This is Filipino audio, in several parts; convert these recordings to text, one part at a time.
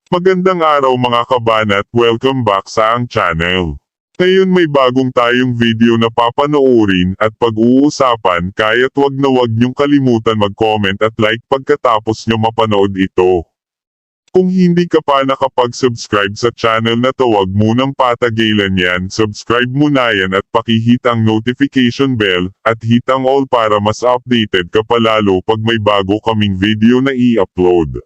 Magandang araw mga kabanat, welcome back sa ang channel. Ngayon may bagong tayong video na papanoorin at pag-uusapan kaya't wag na wag niyong kalimutan mag-comment at like pagkatapos niyo mapanood ito. Kung hindi ka pa nakapag-subscribe sa channel na to wag munang patagilan yan, subscribe muna yan at pakihit ang notification bell at hit ang all para mas updated ka palalo pag may bago kaming video na i-upload.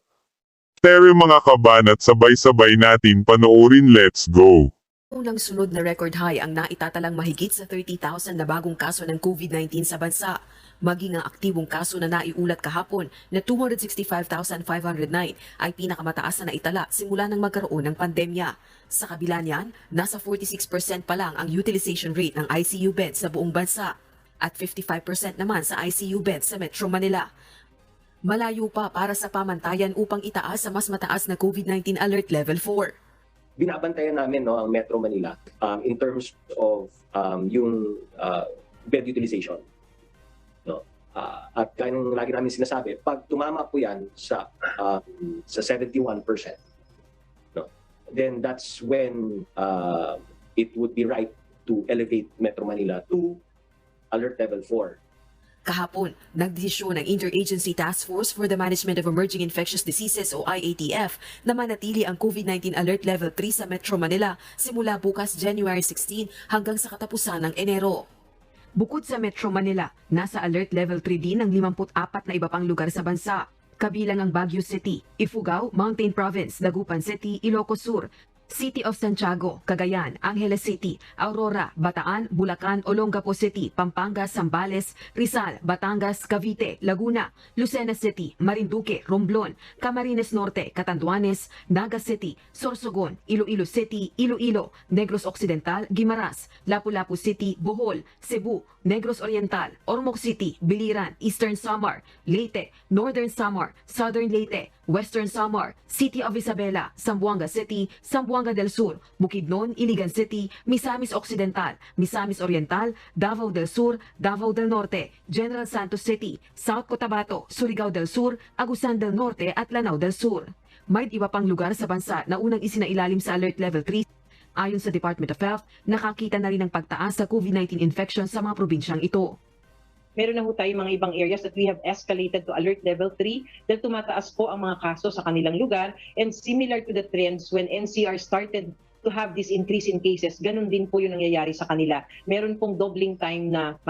Pero mga kabanat sabay-sabay natin panoorin, let's go! Unang sunod na record high ang naitatalang mahigit sa 30,000 na bagong kaso ng COVID-19 sa bansa. Maging ang aktibong kaso na naiulat kahapon na 265,509 ay pinakamataas na naitala simula nang magkaroon ng pandemya. Sa kabila niyan, nasa 46% pa lang ang utilization rate ng ICU beds sa buong bansa at 55% naman sa ICU beds sa Metro Manila. Malayo pa para sa pamantayan upang itaas sa mas mataas na COVID-19 Alert Level 4. Binabantayan namin ang Metro Manila in terms of yung bed utilization. No? At kaya nung lagi namin sinasabi, pag tumama po yan sa 71%, no? Then that's when it would be right to elevate Metro Manila to Alert Level 4. Kahapon, nagdesisyon ng Interagency Task Force for the Management of Emerging Infectious Diseases o IATF na manatili ang COVID-19 Alert Level 3 sa Metro Manila simula bukas January 16 hanggang sa katapusan ng Enero. Bukod sa Metro Manila, nasa Alert Level 3 din ang 54 na iba pang lugar sa bansa. Kabilang ang Baguio City, Ifugao, Mountain Province, Dagupan City, Ilocos Sur, City of Santiago, Cagayan, Angeles City, Aurora, Bataan, Bulacan, Olongapo City, Pampanga, Zambales, Rizal, Batangas, Cavite, Laguna, Lucena City, Marinduque, Romblon, Camarines Norte, Catanduanes, Naga City, Sorsogon, Iloilo City, Iloilo, Negros Occidental, Guimaras, Lapu-Lapu City, Bohol, Cebu, Negros Oriental, Ormoc City, Biliran, Eastern Samar, Leyte, Northern Samar, Southern Leyte, Western Samar, City of Isabela, Zamboanga City, Zamboanga del Sur, Bukidnon, Iligan City, Misamis Occidental, Misamis Oriental, Davao del Sur, Davao del Norte, General Santos City, South Cotabato, Surigao del Sur, Agusan del Norte at Lanao del Sur. May iba pang lugar sa bansa na unang isinailalim sa Alert Level 3. Ayon sa Department of Health, nakakita na rin ng pagtaas sa COVID-19 infection sa mga probinsyang ito. Meron na ho tayo mga ibang areas that we have escalated to Alert Level 3 dahil tumataas po ang mga kaso sa kanilang lugar, and similar to the trends when NCR started to have this increase in cases, ganun din po yung nangyayari sa kanila. Meron pong doubling time na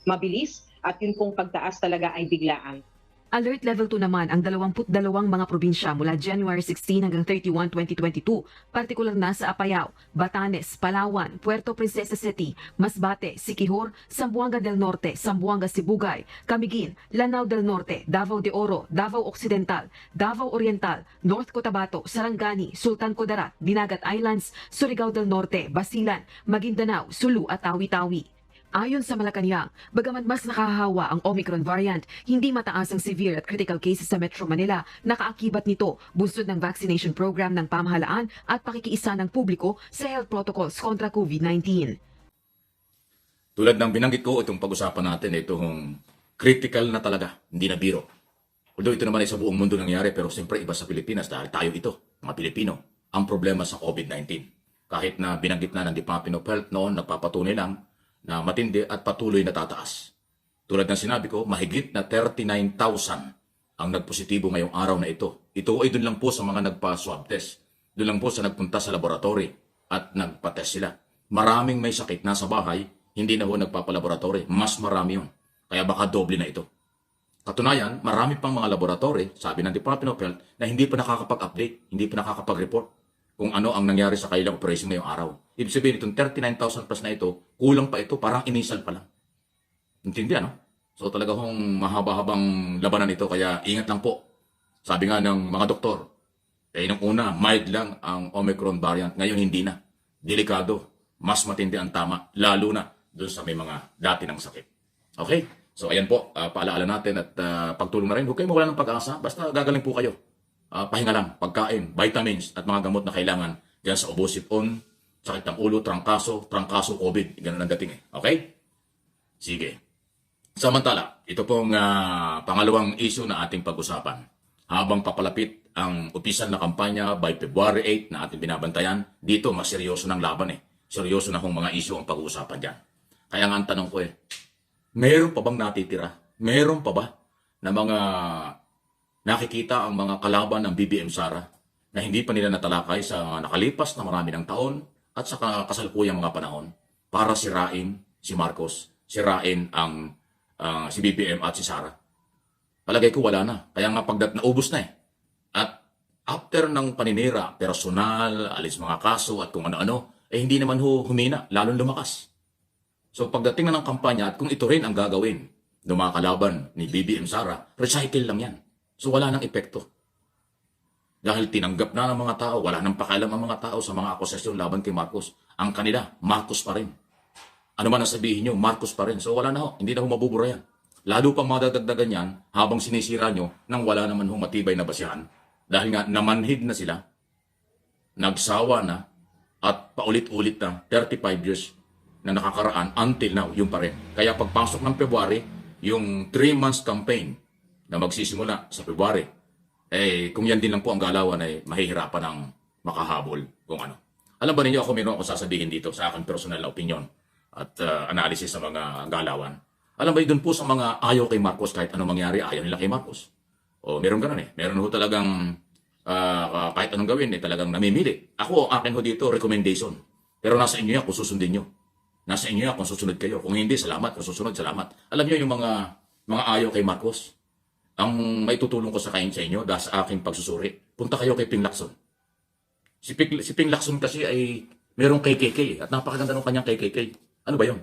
mabilis at yun pong pagtaas talaga ay biglaan. Alert Level 2 naman ang 22 mga probinsya mula January 16 hanggang 31, 2022, partikular na sa Apayao, Batanes, Palawan, Puerto Princesa City, Masbate, Siquijor, Zamboanga del Norte, Zamboanga Sibugay, Camiguin, Lanao del Norte, Davao de Oro, Davao Occidental, Davao Oriental, North Cotabato, Sarangani, Sultan Kudarat, Dinagat Islands, Surigao del Norte, Basilan, Maguindanao, Sulu at Tawi-Tawi. Ayon sa Malacanang, bagaman mas nakahahawa ang Omicron variant, hindi mataas ang severe at critical cases sa Metro Manila. Nakaakibat nito bunsod ng vaccination program ng pamahalaan at pakikiisa ng publiko sa health protocols kontra COVID-19. Tulad ng binanggit ko, itong pag-usapan natin, itong critical na talaga, hindi na biro. Although ito naman ay sa buong mundo nangyari, pero siyempre iba sa Pilipinas dahil tayo ito, mga Pilipino, ang problema sa COVID-19. Kahit na binanggit na ng Department of Health noon, nagpapatunay lang na matindi at patuloy na tataas. Tulad ng sinabi ko, mahigit na 39,000 ang nagpositibo ngayong araw na ito. Ito ay doon lang po sa mga nagpa-swab test. Doon lang po sa nagpunta sa laboratory at nagpa-test sila. Maraming may sakit na sa bahay, hindi na po nagpapalaboratory. Mas marami yun. Kaya baka doble na ito. Katunayan, marami pang mga laboratory, sabi ng Department of Health, na hindi pa nakakapag-update, hindi pa nakakapag-report kung ano ang nangyari sa kanilang operation ngayong araw. Ibig sabihin, itong 39,000 plus na ito, kulang pa ito, parang inisal pa lang. Intindihan, no? So talaga hong mahaba-habang labanan ito, kaya ingat lang po. Sabi nga ng mga doktor, nung una, mild lang ang Omicron variant, ngayon hindi na. Delikado, mas matindi ang tama, lalo na doon sa may mga dati ng sakit. Okay? So ayan po, paalaala natin at pagtulong na rin. Huwag kayo mawala ng pag-asa, basta gagaling po kayo. Pahinga lang, pagkain, vitamins at mga gamot na kailangan diyan sa ubo, sipon, sakit ng ulo, trangkaso, COVID. Ganun ang dating eh. Okay? Sige. Samantala, ito pong pangalawang issue na ating pag-usapan. Habang papalapit ang opisyal na kampanya by February 8 na ating binabantayan, dito mas seryoso ng laban eh. Seryoso na kung mga issue ang pag-uusapan dyan. Kaya nga ang tanong ko mayroon pa bang natitira? Mayroon pa ba na mga nakikita ang mga kalaban ng BBM Sara na hindi pa nila natalakay sa nakalipas na marami ng taon at sa kasalukuyang mga panahon para sirain si Marcos, sirain ang si BBM at si Sara? Palagay ko wala na. Kaya nga naubos na eh. At after ng paninira, personal, alis mga kaso at kung ano-ano, hindi naman humina, lalong lumakas. So pagdating na ng kampanya at kung ito rin ang gagawin ng mga kalaban ni BBM Sara, recycle lang yan. So wala nang epekto. Dahil tinanggap na ng mga tao, wala nang pakialam ang mga tao sa mga akusasyon laban kay Marcos. Ang kanila, Marcos pa rin. Ano man ang sabihin nyo, Marcos pa rin. So wala na hindi na mabubura yan. Lalo pang madadagdagan yan habang sinisira nyo nang wala naman matibay na basihan. Dahil nga namanhid na sila, nagsawa na, at paulit-ulit na 35 years na nakakaraan until now, yung pa rin. Kaya pagpasok ng February, yung 3 months campaign na magsisimula sa February, kung yan din lang po ang galawan ay mahihirapan ng makahabol kung ano. Alam ba ninyo ako meron ako sasabihin dito sa aking personal na opinion at analysis sa mga galawan. Alam ba doon po sa mga ayaw kay Marcos kahit anong mangyari, ayaw nila kay Marcos. O meron ganun meron ho talagang kahit anong gawin talagang namimili. Ako, akin ho dito, recommendation. Pero nasa inyo yan kung susundin nyo. Nasa inyo yan kung susunod kayo. Kung hindi, salamat. Kung susunod, salamat. Alam nyo yung mga ayaw kay Marcos, ang may tutulong ko sa inyo dahil sa aking pagsusuri, punta kayo kay Ping Lacson. Si Ping Lacson kasi ay merong KKK at napakaganda ng kanyang KKK. Ano ba yun?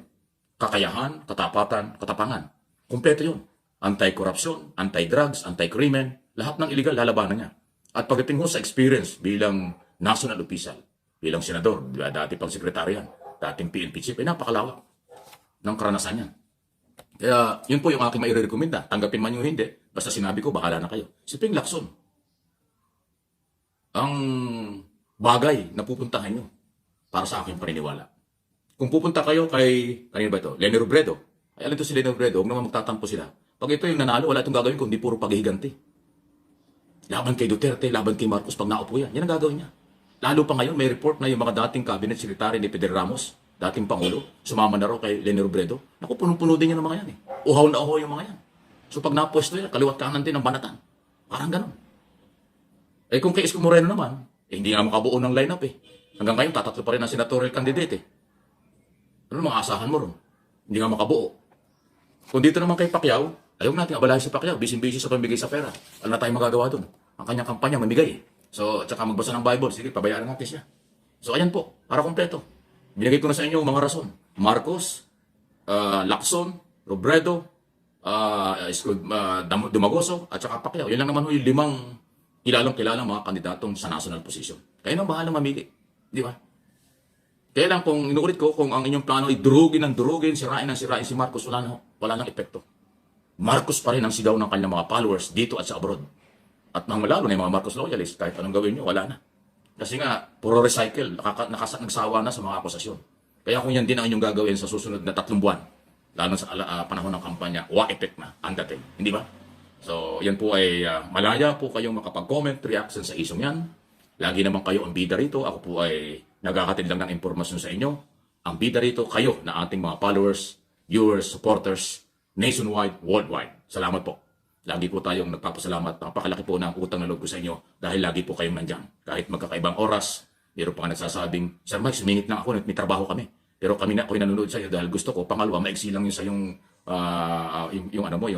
Kakayahan, katapatan, katapangan. Kompleto yun. Anti-corruption, anti-drugs, anti-crimen, lahat ng illegal lalabanan niya. At pagdating ko sa experience bilang national official, bilang senador, dati pang sekretaryan, dating PNP chief, napakalawak ng karanasan niya. Kaya yun po yung aking mairekomenda. Tanggapin man yung hindi, basta sinabi ko, bahala na kayo. Si Ping Lacson, ang bagay na pupuntahan nyo para sa aking paniniwala. Kung pupunta kayo kay, kanina ba ito? Leni Robredo. Ay alam ito si Leni Robredo, huwag naman magtatampo sila. Pag ito yung nanalo, wala itong gagawin kundi puro paghihiganti. Laban kay Duterte, laban kay Marcos pag naupo yan. Yan ang gagawin niya. Lalo pa ngayon, may report na yung mga dating cabinet secretary ni Fidel Ramos, dating Pangulo, sumama na raw kay Leni Robredo. Naku, punong-puno din yan ng mga yan Uhaw na uhaw yung mga yan. So pag napwesto yan, kaliwat kanan din ng banatan. Parang ganun. Kung kay Isko Moreno naman, hindi nga makabuo ng lineup Hanggang ngayon, tatatlo pa rin ang senatorial candidate Ano mga asahan mo ron? Hindi nga makabuo. Kung dito naman kay Pacquiao, ayaw natin abalahin si Pacquiao. Busy-busy sa pamigay sa pera. Ano na tayong magagawa doon? Ang kanyang kampanya, mamigay So, tsaka magbasa ng Bible. Sige, pabayaan natin siya. So, ayan po. Para kompleto. Binigay ko na sa inyo mga rason. Marcos, Lacson, Robredo, Dumagoso, at saka Pacquiao. Yun lang naman yung 5 kilalang mga kandidatong sa national position. Kayo nang bahala mamili. Di ba? Kaya lang kung inuulit ko, kung ang inyong plano ay durugin, sirain si Marcos, wala nang epekto. Marcos pa rin ang sigaw ng kanyang mga followers dito at sa abroad. At lalo na yung mga Marcos loyalists, kahit anong gawin nyo, wala na. Kasi nga, puro recycle, nagsawa na sa mga akusasyon. Kaya kung yan din ang inyong gagawin sa susunod na 3 buwan, lalo sa panahon ng kampanya, effect na ang dating. Hindi ba? So, yan po ay malaya po kayong makapag-comment, reaction sa isong yan. Lagi naman kayo ang bida rito. Ako po ay nagkakatid lang ng impormasyon sa inyo. Ang bida rito, kayo na ating mga followers, viewers, supporters, nationwide, worldwide. Salamat po. Lagi po tayong nagpapasalamat. Napakalaki po ng utang na loob ko sa inyo dahil lagi po kayong nandyan. Kahit magkakaibang oras, meron pa nga nagsasabing, Sir Mike, sumingit lang ako, may trabaho kami. Pero kami na ako'y nanonood sa iyo dahil gusto ko. Pangalawa, maiksi lang yun sa yung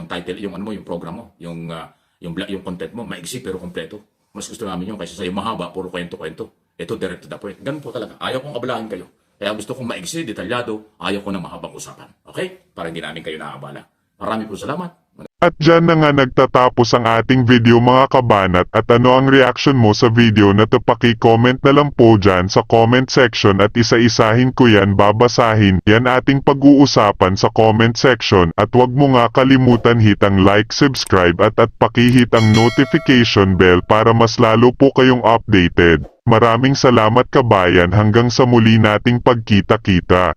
title, yung program mo, yung content mo, maiksi pero kompleto. Mas gusto namin yung kaysa sa iyo mahaba, puro kwento-kwento. Ito direct to the point. Ganun po talaga. Ayaw kong abalahin kayo. Kaya gusto kong maiksi, detalyado, ayaw ko ng mahabang usapan. Okay? Para hindi namin kayo naabala. Marami po salamat. At dyan na nga nagtatapos ang ating video mga kabanat at ano ang reaction mo sa video na to paki-comment na lang po dyan sa comment section at isa-isahin ko yan babasahin yan ating pag-uusapan sa comment section at wag mo nga kalimutan hit ang like, subscribe at pakihit ang notification bell para mas lalo po kayong updated. Maraming salamat kabayan hanggang sa muli nating pagkita-kita.